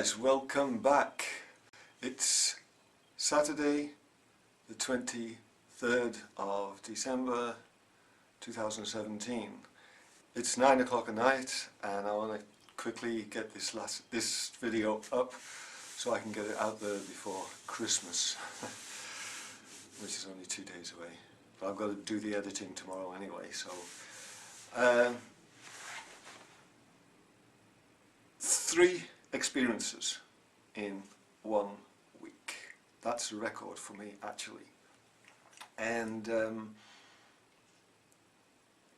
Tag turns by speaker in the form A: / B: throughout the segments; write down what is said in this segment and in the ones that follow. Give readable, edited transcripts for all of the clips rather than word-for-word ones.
A: guys, welcome back. It's Saturday the 23rd of December 2017. It's 9 o'clock at night and I want to quickly get this video up so I can get it out there before Christmas, which is only 2 days away. But I've got to do the editing tomorrow anyway, so 3 experiences in 1 week. That's a record for me, actually. And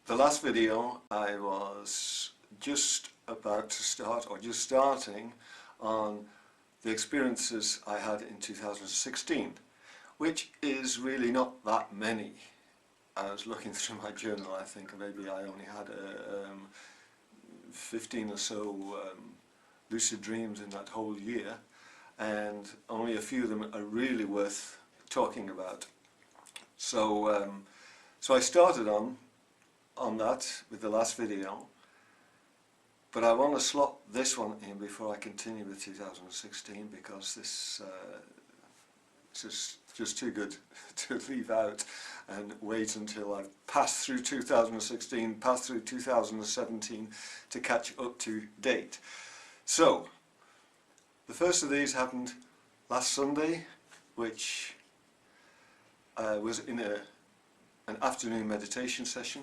A: the last video I was just about to start, or just starting, on the experiences I had in 2016, which is really not that many. I was looking through my journal, I think maybe I only had 15 or so lucid dreams in that whole year, and only a few of them are really worth talking about. So so I started on that with the last video, but I want to slot this one in before I continue with 2016, because this is just too good to leave out and wait until I've passed through 2016, passed through 2017 to catch up to date. So, the first of these happened last Sunday, which was in an afternoon meditation session,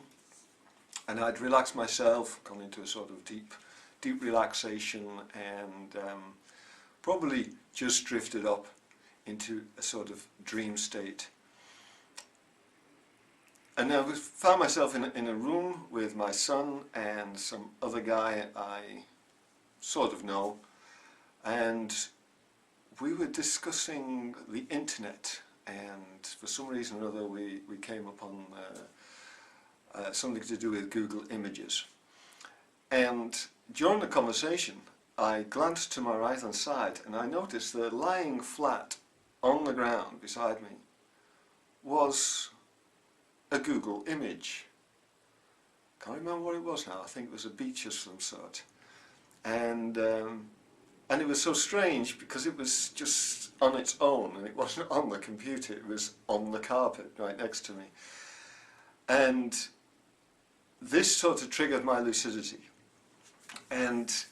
A: and I'd relaxed myself, gone into a sort of deep relaxation, and probably just drifted up into a sort of dream state. And I found myself in a room with my son and some other guy I sort of know, and we were discussing the internet, and for some reason or other we came upon something to do with Google Images. And during the conversation I glanced to my right hand side and I noticed that lying flat on the ground beside me was a Google image. Can't remember what it was now. I think it was a beach of some sort. And it was so strange because it was just on its own, and it wasn't on the computer, it was on the carpet right next to me. And this sort of triggered my lucidity, and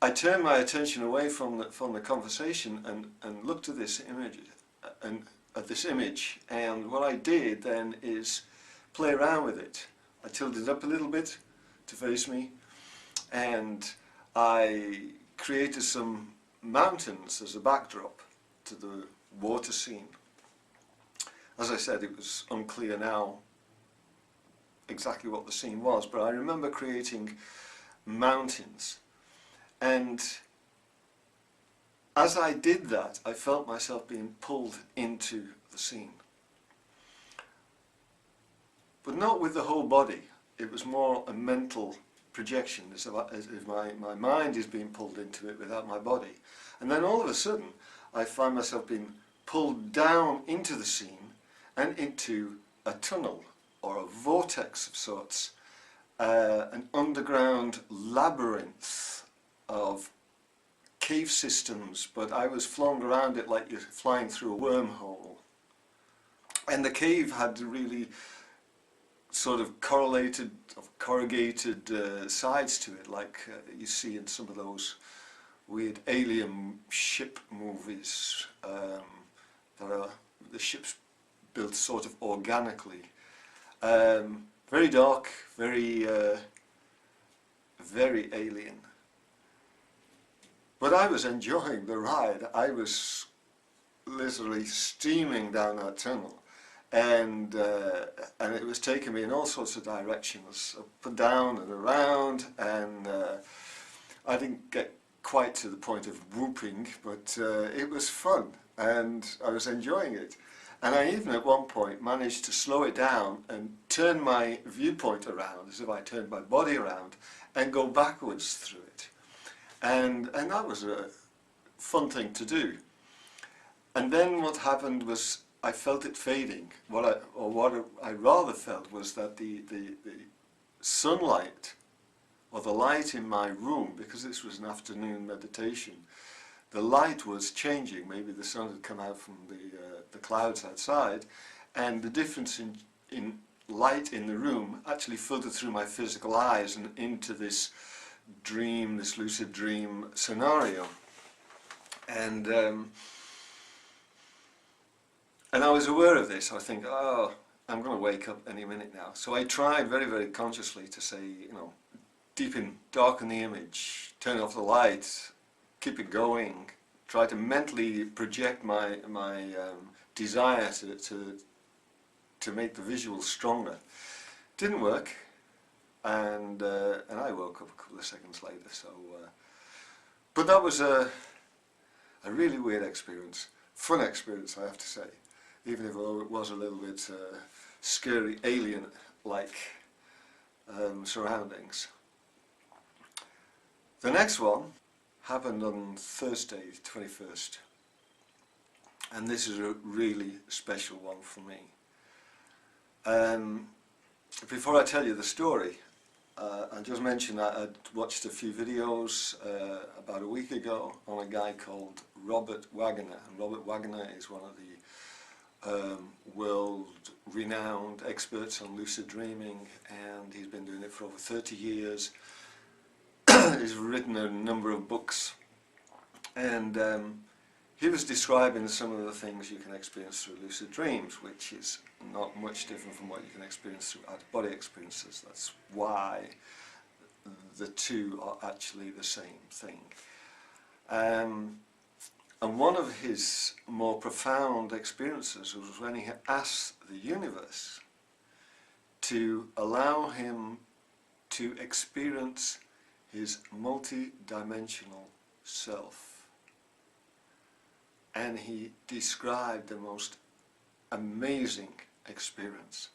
A: I turned my attention away from the conversation and looked at this image, and what I did then is play around with it. I tilted it up a little bit to face me, and I created some mountains as a backdrop to the water scene. As I said, it was unclear now exactly what the scene was, but I remember creating mountains, and as I did that I felt myself being pulled into the scene, but not with the whole body. It was more a mental projection, as if my mind is being pulled into it without my body. And then all of a sudden I find myself being pulled down into the scene and into a tunnel or a vortex of sorts, an underground labyrinth of cave systems, but I was flung around it like you're flying through a wormhole. And the cave had really sort of corrugated sides to it, like you see in some of those weird alien ship movies, that are the ships built sort of organically. Very dark, very alien. But I was enjoying the ride. I was literally steaming down that tunnel. And it was taking me in all sorts of directions, up and down and around, and I didn't get quite to the point of whooping, but it was fun and I was enjoying it. And I even at one point managed to slow it down and turn my viewpoint around, as if I turned my body around, and go backwards through it. And that was a fun thing to do. And then what happened was I felt it fading. What I rather felt was that the sunlight or the light in my room, because this was an afternoon meditation, the light was changing. Maybe the sun had come out from the clouds outside, and the difference in light in the room actually filtered through my physical eyes and into this dream, this lucid dream scenario. And I was aware of this. I think, oh, I'm going to wake up any minute now. So I tried very, very consciously to say, you know, darken the image, turn off the light, keep it going, try to mentally project my desire to make the visuals stronger. Didn't work, and I woke up a couple of seconds later. So, but that was a really weird experience, fun experience, I have to say, even if it was a little bit scary, alien-like surroundings. The next one happened on Thursday, 21st, and this is a really special one for me. Before I tell you the story, I just mentioned that I'd watched a few videos about a week ago on a guy called Robert Wagner, and Robert Wagner is one of the world-renowned experts on lucid dreaming, and he's been doing it for over 30 years. He's written a number of books, and he was describing some of the things you can experience through lucid dreams, which is not much different from what you can experience through out-of-body experiences. That's why the two are actually the same thing. And one of his more profound experiences was when he asked the universe to allow him to experience his multi-dimensional self. And he described the most amazing experience.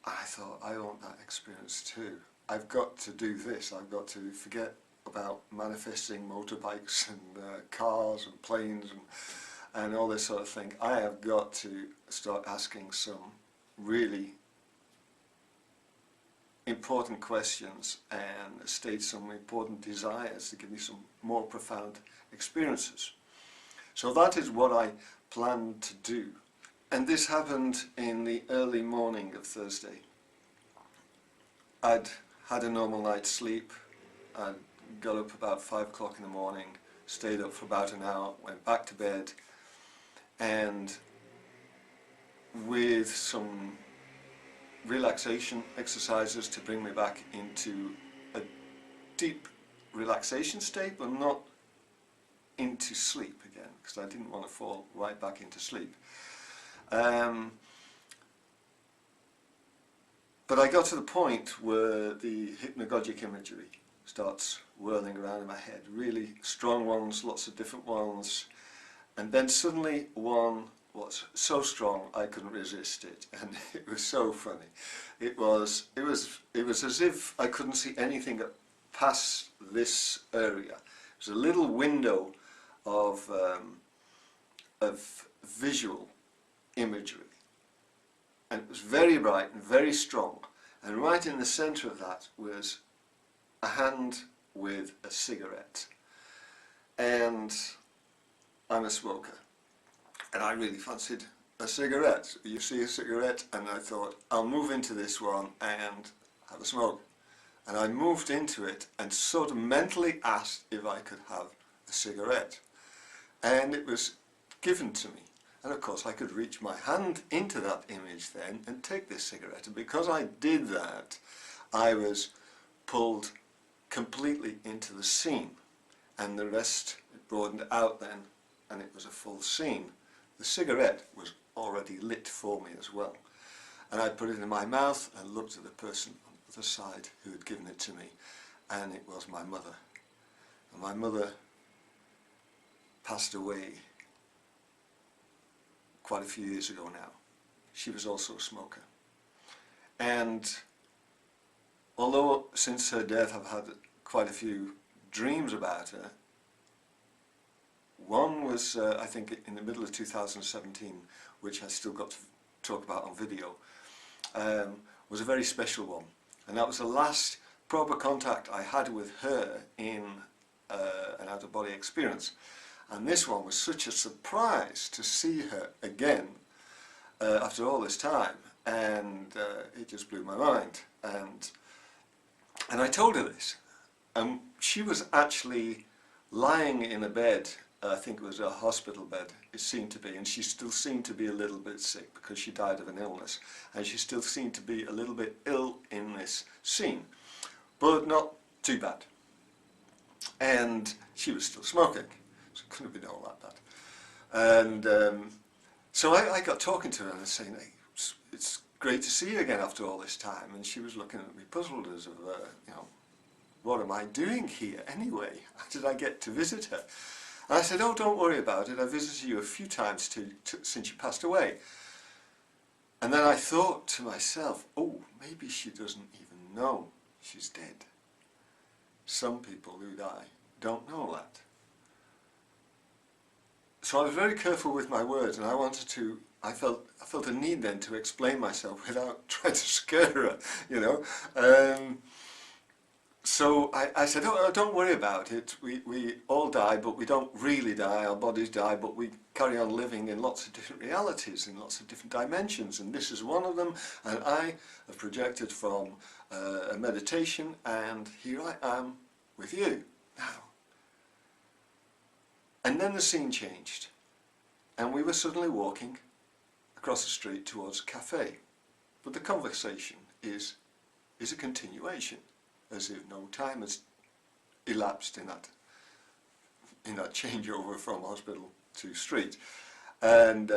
A: I thought, I want that experience too. I've got to do this. I've got to forget about manifesting motorbikes and cars and planes and all this sort of thing. I have got to start asking some really important questions and state some important desires to give me some more profound experiences. So that is what I planned to do. And this happened in the early morning of Thursday. I'd had a normal night's sleep. I'd got up about 5 o'clock in the morning, stayed up for about an hour, went back to bed, and with some relaxation exercises to bring me back into a deep relaxation state, but not into sleep again, because I didn't want to fall right back into sleep. But I got to the point where the hypnagogic imagery starts whirling around in my head, really strong ones, lots of different ones, and then suddenly one was so strong I couldn't resist it, and it was so funny. It was as if I couldn't see anything past this area. It was a little window of visual imagery, and it was very bright and very strong, and right in the center of that was a hand with a cigarette. And I'm a smoker, and I really fancied a cigarette. You see a cigarette, and I thought, I'll move into this one and have a smoke. And I moved into it and sort of mentally asked if I could have a cigarette. And it was given to me. And of course I could reach my hand into that image then and take this cigarette. And because I did that, I was pulled completely into the scene. And the rest, it broadened out then, and it was a full scene. The cigarette was already lit for me as well. And I put it in my mouth and looked at the person on the other side who had given it to me, and it was my mother. And my mother passed away quite a few years ago now. She was also a smoker. And although since her death I've had quite a few dreams about her, one was I think in the middle of 2017, which I still got to talk about on video, was a very special one. And that was the last proper contact I had with her in an out-of-body experience. And this one was such a surprise to see her again after all this time, and it just blew my mind. And I told her this, and she was actually lying in a bed. I think it was a hospital bed, it seemed to be, and she still seemed to be a little bit sick because she died of an illness, and she still seemed to be a little bit ill in this scene, but not too bad. And she was still smoking, so it couldn't have been all that bad. And so I got talking to her and saying, hey, it's great to see you again after all this time. And she was looking at me puzzled as of, you know, what am I doing here anyway? How did I get to visit her? And I said, oh, don't worry about it. I visited you a few times since you passed away. And then I thought to myself, oh, maybe she doesn't even know she's dead. Some people who die don't know that. So I was very careful with my words, and I felt a need then to explain myself without trying to scare her, you know. So I said, oh, don't worry about it. We all die, but we don't really die. Our bodies die, but we carry on living in lots of different realities, in lots of different dimensions, and this is one of them. And I have projected from a meditation, and here I am with you now. And then the scene changed, and we were suddenly walking across the street towards a cafe. But the conversation is a continuation, as if no time has elapsed in that changeover from hospital to street. And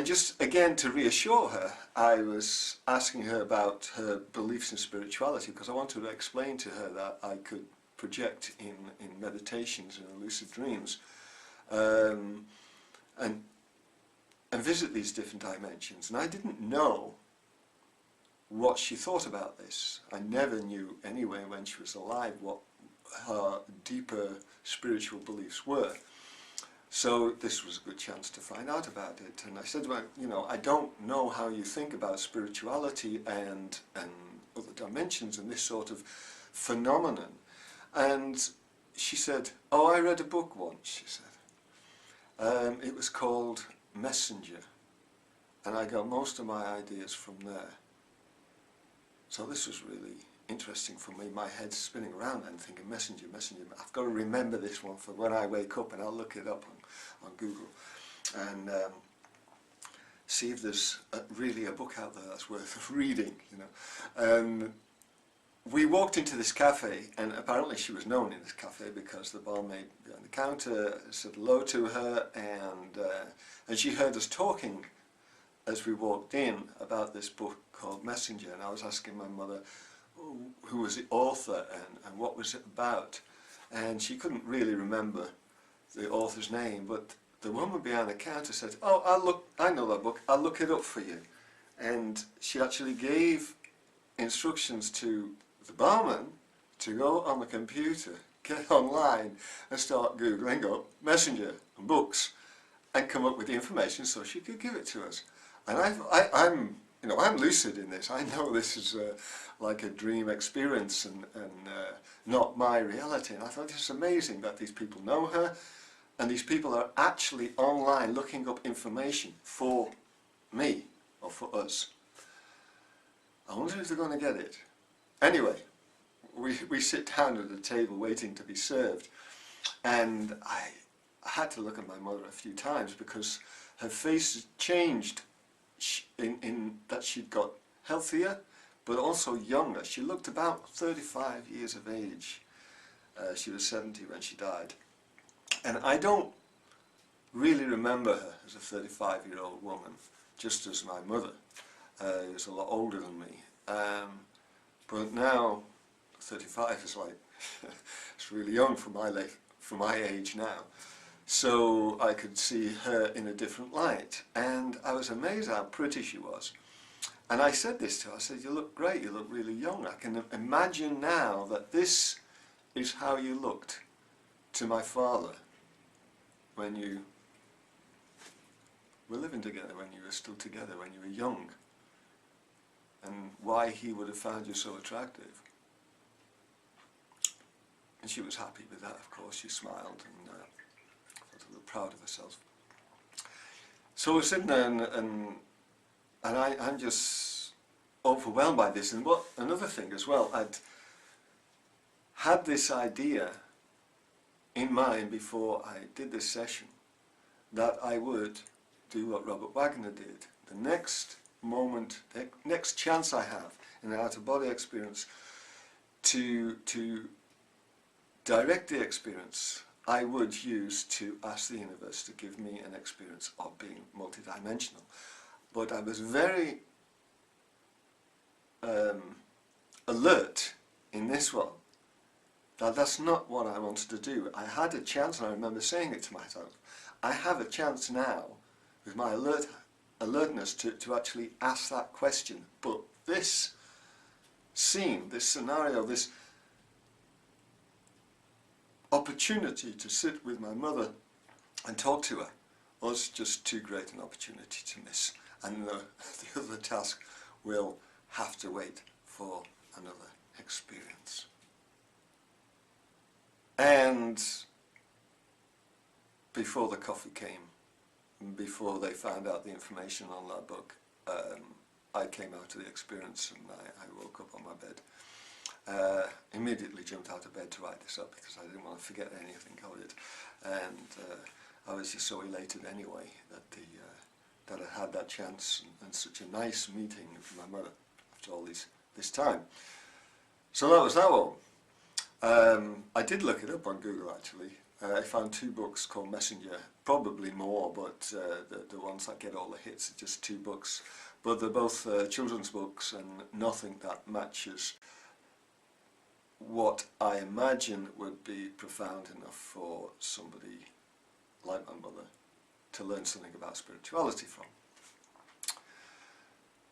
A: just again to reassure her, I was asking her about her beliefs in spirituality, because I wanted to explain to her that I could project in meditations and lucid dreams, and visit these different dimensions. And I didn't know what she thought about this. I never knew anyway when she was alive what her deeper spiritual beliefs were. So this was a good chance to find out about it. And I said, well, you know, I don't know how you think about spirituality and other dimensions and this sort of phenomenon. And she said, oh, I read a book once, she said. It was called Messenger, and I got most of my ideas from there. So this was really interesting for me. My head's spinning around and thinking, Messenger, Messenger. I've got to remember this one for when I wake up, and I'll look it up on Google and see if there's really a book out there that's worth reading, you know. We walked into this cafe, and apparently she was known in this cafe because the barmaid behind the counter said hello to her, and she heard us talking as we walked in about this book called Messenger. And I was asking my mother who was the author and what was it about, and she couldn't really remember the author's name, but the woman behind the counter said, oh, I know that book, I'll look it up for you. And she actually gave instructions to the barman to go on the computer, get online and start Googling up Messenger and books and come up with the information so she could give it to us. And I'm lucid in this. I know this is like a dream experience and not my reality. And I thought it's amazing that these people know her, and these people are actually online looking up information for me or for us. I wonder if they're going to get it. Anyway, we sit down at a table waiting to be served, and I had to look at my mother a few times because her face changed in that she'd got healthier but also younger. She looked about 35 years of age. She was 70 when she died, and I don't really remember her as a 35-year-old woman, just as my mother is a lot older than me. But now 35 is like it's really young for my age now. So I could see her in a different light, and I was amazed how pretty she was. And I said this to her, I said, you look great, you look really young. I can imagine now that this is how you looked to my father when you were living together, when you were still together, when you were young. and why he would have found you so attractive. And she was happy with that, of course. She smiled and felt a little proud of herself. So we're sitting there, and I'm just overwhelmed by this. And what another thing as well, I'd had this idea in mind before I did this session that I would do what Robert Wagner did. The next moment, the next chance I have in an out-of-body experience to direct the experience, I would use to ask the universe to give me an experience of being multidimensional. But I was very alert in this one that that's not what I wanted to do. I had a chance, and I remember saying it to myself, I have a chance now with my alertness to actually ask that question. But this scene, this scenario, this opportunity to sit with my mother and talk to her was just too great an opportunity to miss. And the other task will have to wait for another experience. And before the coffee came, before they found out the information on that book, I came out of the experience, and I woke up on my bed. Immediately jumped out of bed to write this up because I didn't want to forget anything of it. And I was just so elated anyway that that I had that chance and such a nice meeting with my mother after all this time. So that was that one. I did look it up on Google actually. I found 2 books called Messenger, probably more, but the ones that get all the hits are just 2 books. But they're both children's books, and nothing that matches what I imagine would be profound enough for somebody like my mother to learn something about spirituality from.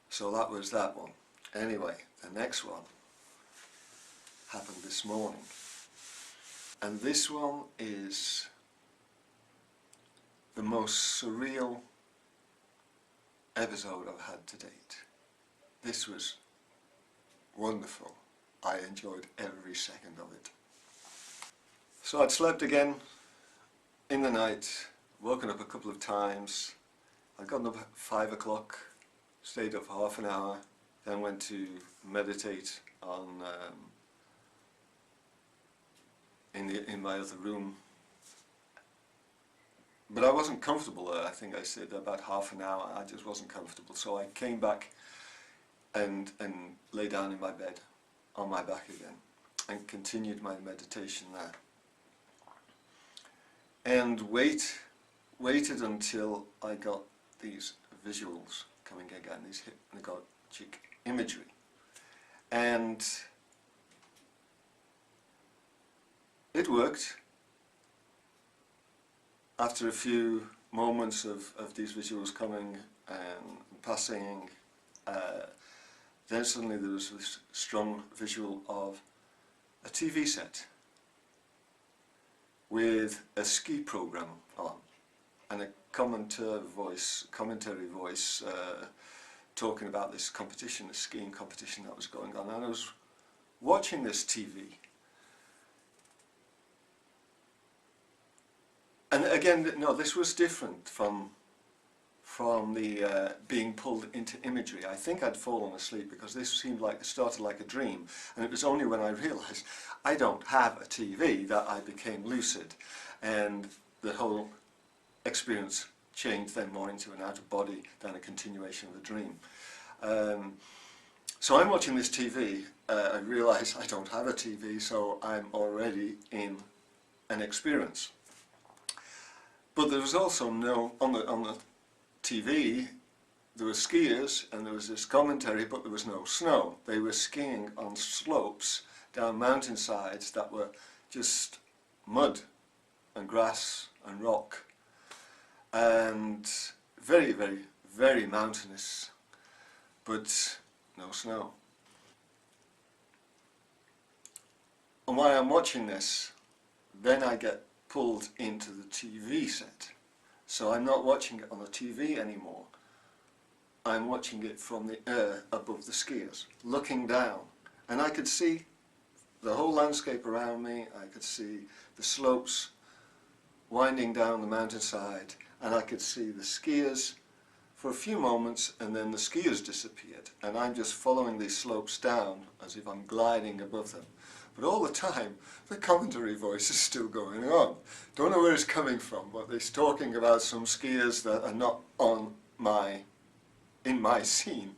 A: So that was that one. Anyway, the next one happened this morning. And this one is the most surreal episode I've had to date. This was wonderful. I enjoyed every second of it. So I'd slept again in the night, woken up a couple of times. I'd gotten up at 5 o'clock, stayed up for half an hour, then went to meditate on in my other room. But I wasn't comfortable there. I think I stayed there about half an hour. I just wasn't comfortable. So I came back and lay down in my bed on my back again and continued my meditation there. And waited until I got these visuals coming again, these hypnagogic imagery. And it worked. After a few moments of these visuals coming and passing, then suddenly there was this strong visual of a TV set with a ski program on and a commentary voice talking about this competition, the skiing competition that was going on. And I was watching this TV. And again, no, this was different from the being pulled into imagery. I think I'd fallen asleep because this seemed like it started like a dream, and it was only when I realised I don't have a TV that I became lucid, and the whole experience changed then more into an out-of-body than a continuation of the dream. So I'm watching this TV, I realise I don't have a TV, so I'm already in an experience. But there was also no, on the TV, there were skiers and there was this commentary, but there was no snow. They were skiing on slopes down mountainsides that were just mud and grass and rock, and very, very, very mountainous, but no snow. And while I'm watching this, then I get pulled into the TV set. So I'm not watching it on the TV anymore. I'm watching it from the air above the skiers, looking down, and I could see the whole landscape around me. I could see the slopes winding down the mountainside, and I could see the skiers for a few moments, and then the skiers disappeared, and I'm just following these slopes down as if I'm gliding above them. But all the time, the commentary voice is still going on. Don't know where it's coming from, but it's talking about some skiers that are not in my scene.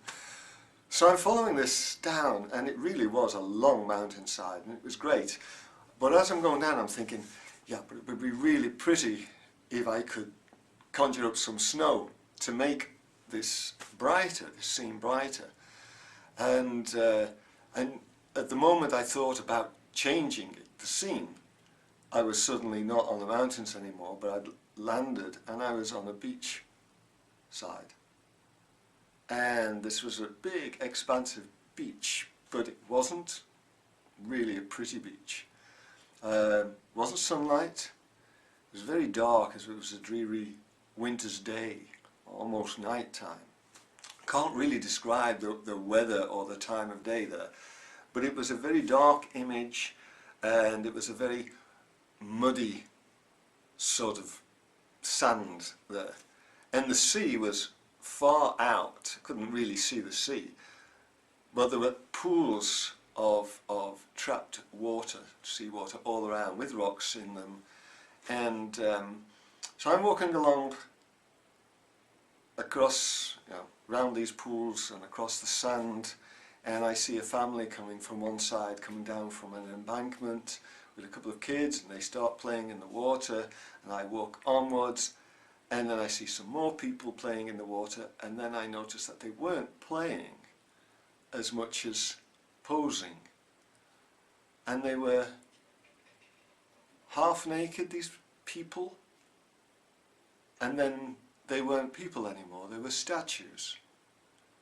A: So I'm following this down, and it really was a long mountainside, and it was great. But as I'm going down, I'm thinking, yeah, but it would be really pretty if I could conjure up some snow to make this brighter, this scene brighter. And at the moment I thought about changing it, the scene, I was suddenly not on the mountains anymore, but I'd landed and I was on a beach side. And this was a big, expansive beach, but it wasn't really a pretty beach. Wasn't sunlight. It was very dark, as it was a dreary winter's day, almost night time. Can't really describe the weather or the time of day there, but it was a very dark image, and it was a very muddy sort of sand there. And the sea was far out, couldn't really see the sea, but there were pools of trapped water, seawater all around, with rocks in them. And so I'm walking along across, around these pools and across the sand, and I see a family coming from one side, coming down from an embankment with a couple of kids, and they start playing in the water, and I walk onwards, and then I see some more people playing in the water, and then I notice that they weren't playing as much as posing, and they were half naked, these people, and then they weren't people anymore, they were statues,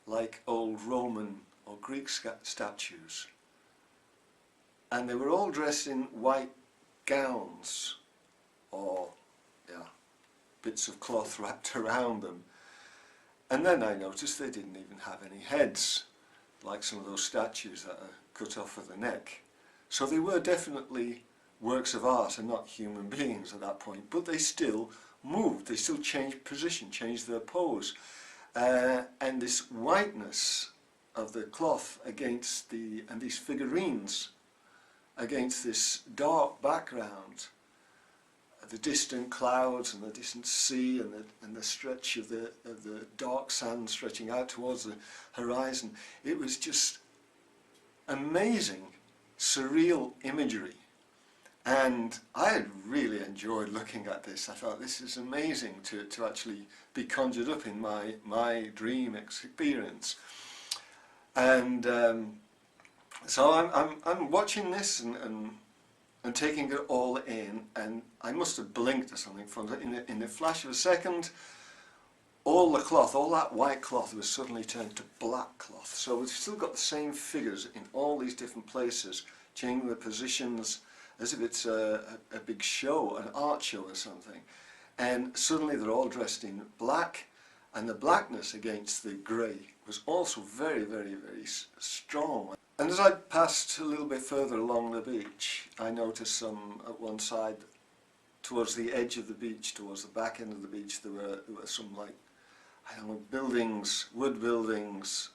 A: like old Roman or Greek statues. And they were all dressed in white gowns, or bits of cloth wrapped around them. And then I noticed they didn't even have any heads, like some of those statues that are cut off at the neck. So they were definitely works of art and not human beings at that point, but they still moved, they still changed position, changed their pose. And this whiteness of the cloth against and these figurines against this dark background, the distant clouds and the distant sea and the stretch of the dark sand stretching out towards the horizon. It was just amazing, surreal imagery. And I had really enjoyed looking at this. I thought, this is amazing to actually be conjured up in my dream experience. And so I'm watching this and taking it all in, and I must have blinked or something from in the flash of a second. All the cloth, all that white cloth, was suddenly turned to black cloth. So we've still got the same figures in all these different places, changing the positions, as if it's a big show, an art show or something. And suddenly they're all dressed in black, and the blackness against the grey was also very, very, very strong. And as I passed a little bit further along the beach, I noticed some, at one side, towards the edge of the beach, towards the back end of the beach, there were some, like, I don't know, buildings, wood buildings,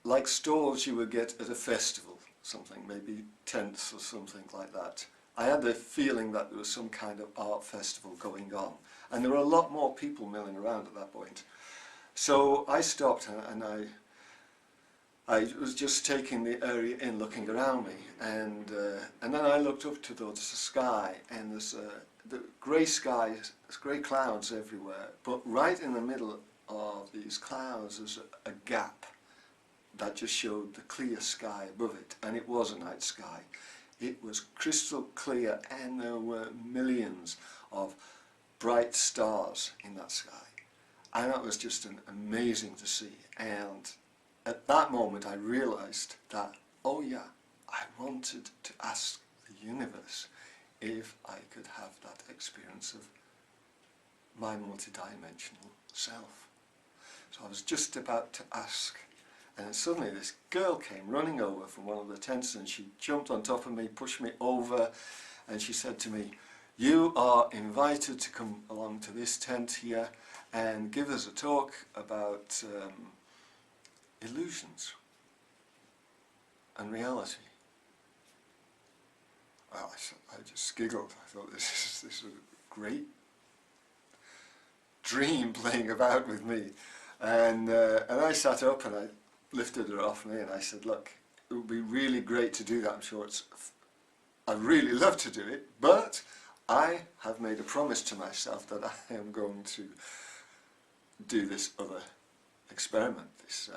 A: like stalls you would get at a festival. Something, maybe tents or something like that. I had the feeling that there was some kind of art festival going on, and there were a lot more people milling around at that point. So I stopped and I was just taking the area in, looking around me, and then I looked up towards the sky, and there's the grey sky, there's grey clouds everywhere, but right in the middle of these clouds there's a gap that just showed the clear sky above it, and it was a night sky. It was crystal clear, and there were millions of bright stars in that sky, and that was just amazing to see. And at that moment I realised that, oh yeah, I wanted to ask the universe if I could have that experience of my multidimensional self. So I was just about to ask, and then suddenly this girl came running over from one of the tents, and she jumped on top of me, pushed me over, and she said to me, "You are invited to come along to this tent here and give us a talk about illusions and reality." Well, I just giggled. I thought, this is a great dream playing about with me. And I sat up and I lifted her off me and I said, "Look, it would be really great to do that. I'm sure I'd really love to do it, but I have made a promise to myself that I am going to do this other experiment, this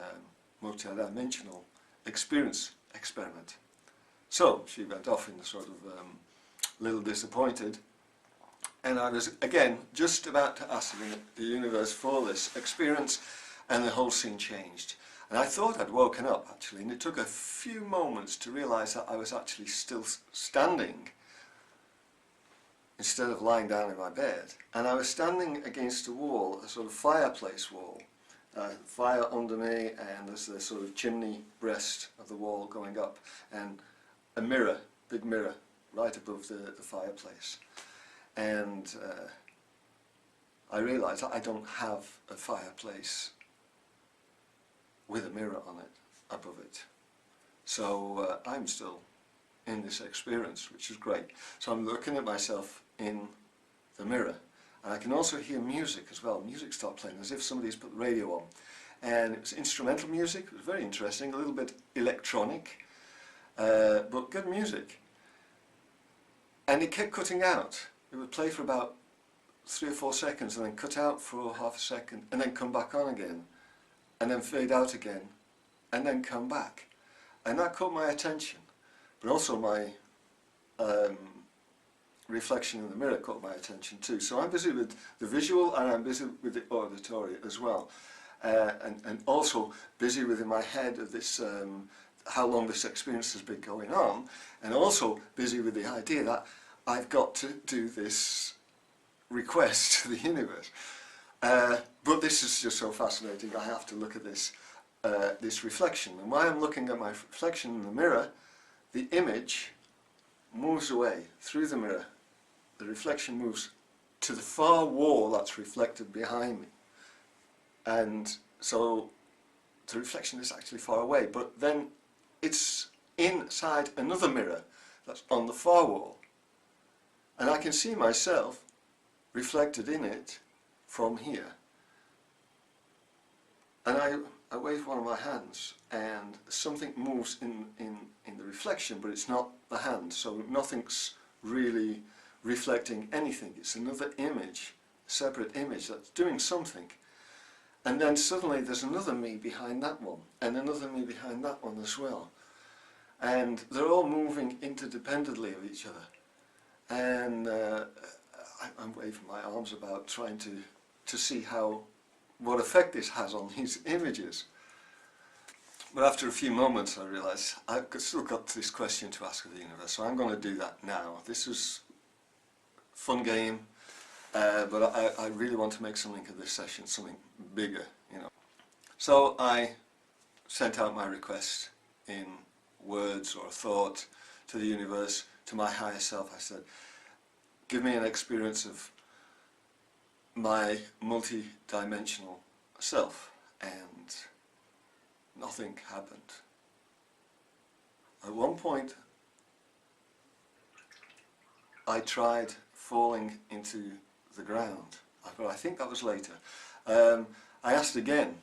A: multi-dimensional experience experiment." So she went off in a sort of little disappointed, and I was again just about to ask the universe for this experience, and the whole scene changed. And I thought I'd woken up actually, and it took a few moments to realise that I was actually still standing instead of lying down in my bed, and I was standing against a wall, a sort of fireplace wall. Fire under me, and there's the sort of chimney breast of the wall going up, and a mirror, big mirror, right above the fireplace. And I realised I don't have a fireplace with a mirror on it, above it. So I'm still in this experience, which is great. So I'm looking at myself in the mirror, and I can also hear music as well. Music started playing as if somebody's put the radio on, and it was instrumental music. It was very interesting, a little bit electronic, but good music. And it kept cutting out. It would play for about 3 or 4 seconds and then cut out for half a second and then come back on again and then fade out again and then come back. And that caught my attention, but also my reflection in the mirror caught my attention too. So I'm busy with the visual and I'm busy with the auditory as well, and also busy within my head of this how long this experience has been going on, and also busy with the idea that I've got to do this request to the universe. But this is just so fascinating. I have to look at this this reflection, and while I'm looking at my reflection in the mirror, the image moves away through the mirror. The reflection moves to the far wall that's reflected behind me, and so the reflection is actually far away, but then it's inside another mirror that's on the far wall, and I can see myself reflected in it from here. And I wave one of my hands and something moves in the reflection, but it's not the hand, so nothing's really reflecting anything. It's another image, separate image that's doing something. And then suddenly there's another me behind that one, and another me behind that one as well. And they're all moving interdependently of each other. And I'm waving my arms about, trying to see what effect this has on these images. But after a few moments I realised I've still got this question to ask of the universe, so I'm going to do that now. This is a fun game, but I really want to make something of this session, something bigger, you know. So I sent out my request in words or thought to the universe, to my higher self. I said, give me an experience of my multi-dimensional self, and nothing happened. At one point I tried falling into the ground, but I think that was later. I asked again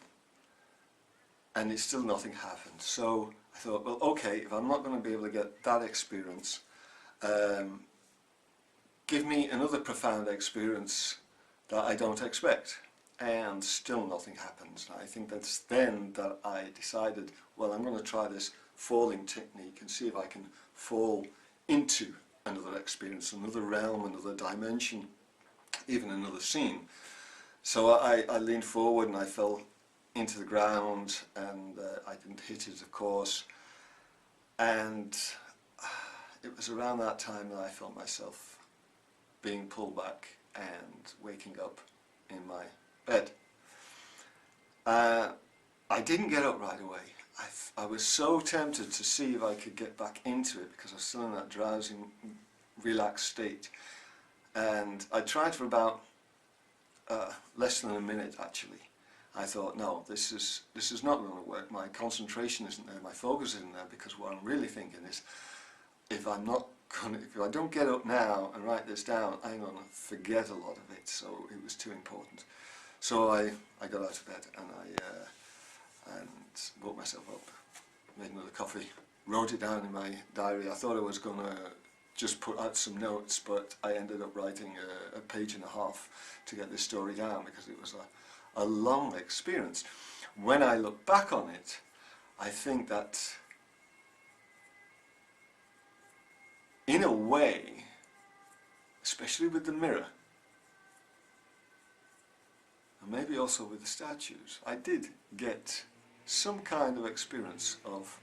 A: and it still nothing happened. So I thought, well, okay, if I'm not going to be able to get that experience, give me another profound experience that I don't expect. And still nothing happens. I think that's then that I decided, well, I'm going to try this falling technique and see if I can fall into another experience, another realm, another dimension, even another scene. So I leaned forward and I fell into the ground, and I didn't hit it, of course. And it was around that time that I felt myself being pulled back and waking up in my bed. I didn't get up right away. I was so tempted to see if I could get back into it because I was still in that drowsy, relaxed state. And I tried for about less than a minute actually. I thought, no, this is not going to work. My concentration isn't there, my focus isn't there, because what I'm really thinking is, if I don't get up now and write this down, I'm going to forget a lot of it. So it was too important. So I got out of bed and I woke myself up, made another coffee, wrote it down in my diary. I thought I was going to just put out some notes, but I ended up writing a page and a half to get this story down because it was a long experience. When I look back on it, I think that in a way, especially with the mirror, and maybe also with the statues, I did get some kind of experience of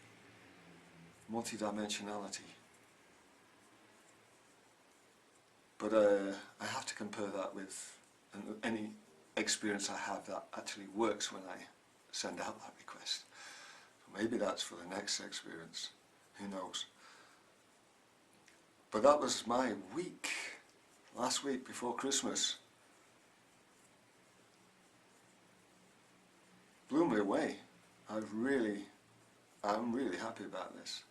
A: multidimensionality. But I have to compare that with any experience I have that actually works when I send out that request. So maybe that's for the next experience, who knows. But that was my week, last week before Christmas. Blew me away. I'm really happy about this.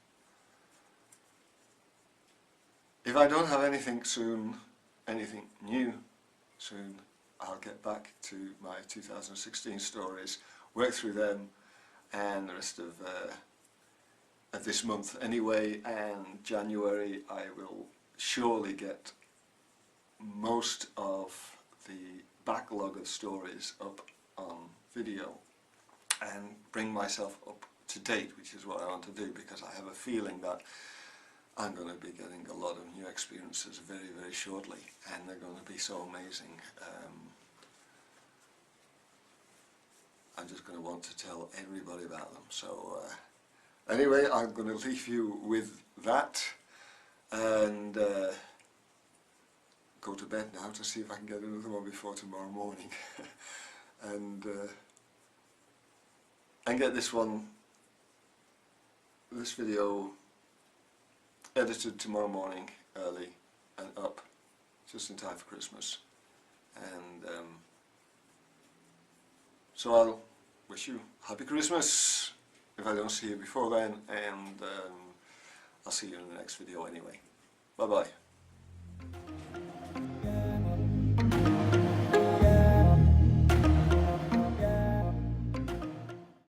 A: If I don't have anything soon, anything new soon, I'll get back to my 2016 stories, work through them, and the rest of this month anyway, and January I will surely get most of the backlog of stories up on video and bring myself up to date, which is what I want to do, because I have a feeling that I'm going to be getting a lot of new experiences very, very shortly, and they're going to be so amazing. I'm just going to want to tell everybody about them. So anyway, I'm going to leave you with that and go to bed now to see if I can get another one before tomorrow morning. and get this video edited tomorrow morning early and up just in time for Christmas. And so I'll wish you Happy Christmas if I don't see you before then, and I'll see you in the next video anyway. Bye bye.